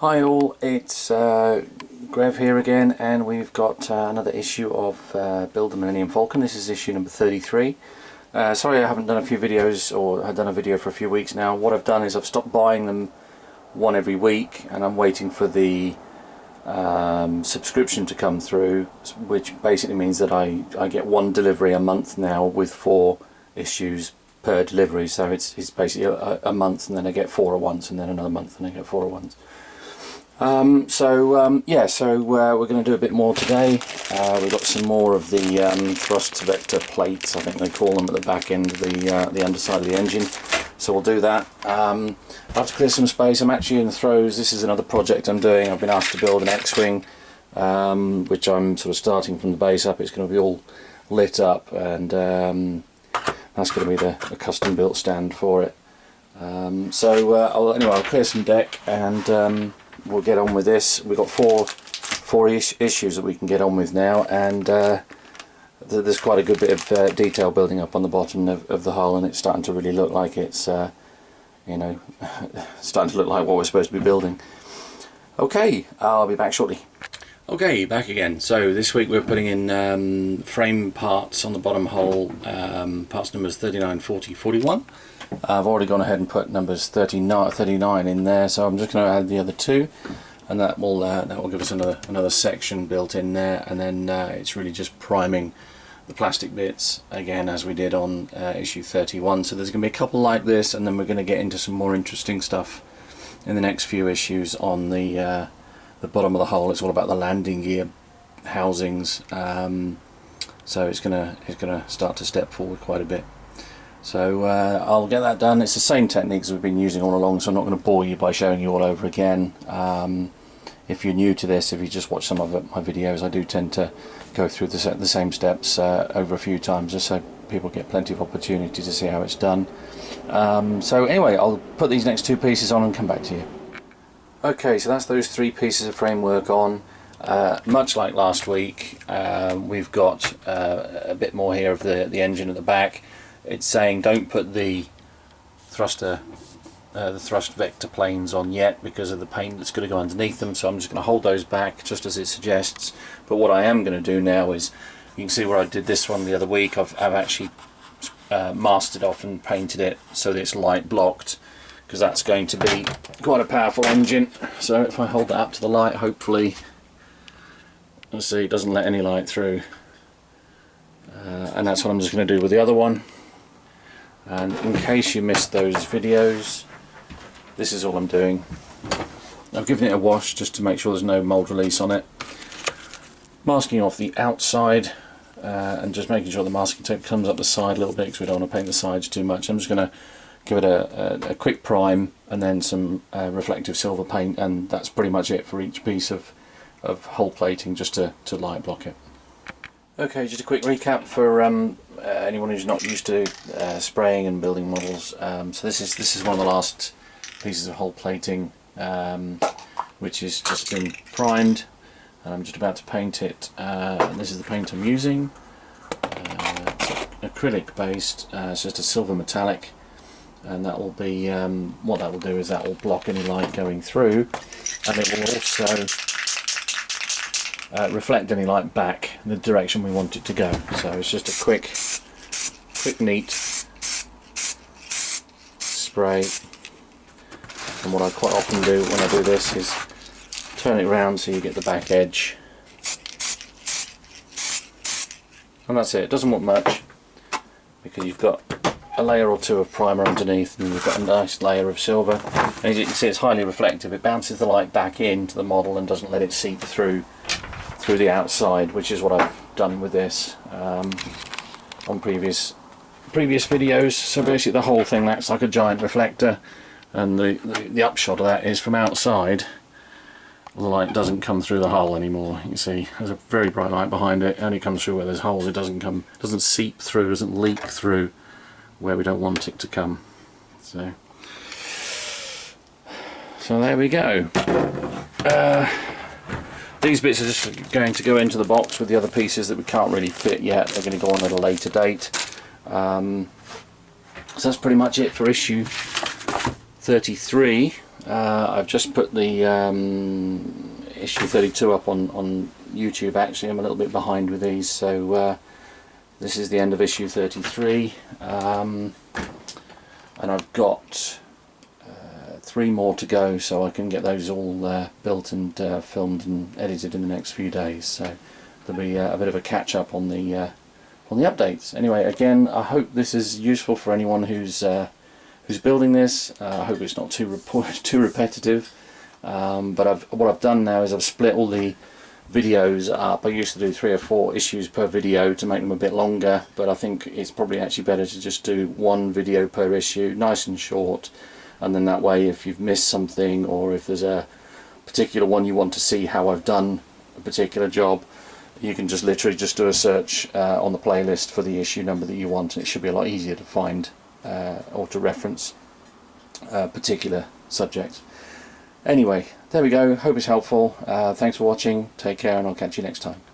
Hi all, it's Grev here again, and we've got another issue of Build the Millennium Falcon. This is issue number 33. Sorry I haven't done a few videos, or had done a video for a few weeks now. What I've done is I've stopped buying them one every week, and I'm waiting for the subscription to come through, which basically means that I get one delivery a month now with 4 issues per delivery. So it's basically a month, and then I get 4 at once, and then another month and I get 4 at once. We're going to do a bit more today. We've got some more of the thrust vector plates, I think they call them, at the back end of the underside of the engine. So we'll do that. I have to clear some space. I'm actually in the throes. This is another project I'm doing. I've been asked to build an X-Wing, which I'm sort of starting from the base up. It's going to be all lit up, and that's going to be the custom built stand for it. I'll clear some deck, and we'll get on with this. We've got four issues that we can get on with now, and there's quite a good bit of detail building up on the bottom of the hull, and it's starting to really look like it's starting to look like what we're supposed to be building. Okay, I'll be back shortly. Okay, back again. So this week we're putting in frame parts on the bottom hull, parts numbers 39, 40, 41. I've already gone ahead and put numbers 39 in there, so I'm just going to add the other 2, and that will give us another section built in there, and then it's really just priming the plastic bits again as we did on issue 31. So there's going to be a couple like this, and then we're going to get into some more interesting stuff in the next few issues on the bottom of the hull. It's all about the landing gear housings, so it's going to start to step forward quite a bit. So I'll get that done. It's the same techniques we've been using all along, so I'm not going to bore you by showing you all over again. If you're new to this, if you just watch some of my videos, I do tend to go through the same steps over a few times, just so people get plenty of opportunity to see how it's done. So anyway, I'll put these next 2 pieces on and come back to you. Okay, so that's those 3 pieces of framework on. Much like last week, we've got a bit more here of the engine at the back. It's saying don't put the thrust vector planes on yet because of the paint that's going to go underneath them, so I'm just going to hold those back just as it suggests. But what I am going to do now is, you can see where I did this one the other week, I've actually masked it off and painted it so that it's light blocked, because that's going to be quite a powerful engine. So if I hold that up to the light, hopefully, let's see, it doesn't let any light through, and that's what I'm just going to do with the other one. And in case you missed those videos, this is all I'm doing. I've given it a wash just to make sure there's no mould release on it. Masking off the outside, and just making sure the masking tape comes up the side a little bit, because we don't want to paint the sides too much. I'm just going to give it a quick prime, and then some reflective silver paint, and that's pretty much it for each piece of hull plating, just to light block it. Okay, just a quick recap for anyone who's not used to spraying and building models. So this is one of the last pieces of hull plating, which has just been primed, and I'm just about to paint it. And this is the paint I'm using. It's acrylic based, it's just a silver metallic, and that will be what that will do is that will block any light going through, and it will also reflect any light back in the direction we want it to go. So it's just a quick neat spray, and what I quite often do when I do this is turn it around so you get the back edge, and that's it. It doesn't want much, because you've got a layer or 2 of primer underneath, and you've got a nice layer of silver, and as you can see, it's highly reflective. It bounces the light back into the model and doesn't let it seep through the outside, which is what I've done with this on previous videos. So basically the whole thing acts like a giant reflector, and the upshot of that is, from outside, the light doesn't come through the hull anymore. You can see there's a very bright light behind it. It only comes through where there's holes. It doesn't seep through, doesn't leak through where we don't want it to come. So there we go. These bits are just going to go into the box with the other pieces that we can't really fit yet. They're going to go on at a later date. So that's pretty much it for issue 33. I've just put the issue 32 up on YouTube. Actually, I'm a little bit behind with these, so this is the end of issue 33, and I've got 3 more to go, so I can get those all built and filmed and edited in the next few days. So there'll be a bit of a catch up on the updates. Anyway, again, I hope this is useful for anyone who's building this. I hope it's not too repetitive. But what I've done now is I've split all the videos up. I used to do 3 or 4 issues per video to make them a bit longer, but I think it's probably actually better to just do 1 video per issue, nice and short, and then that way if you've missed something, or if there's a particular one you want to see how I've done a particular job, you can just literally just do a search on the playlist for the issue number that you want, and it should be a lot easier to find or to reference a particular subject. Anyway, there we go. Hope it's helpful. Thanks for watching. Take care, and I'll catch you next time.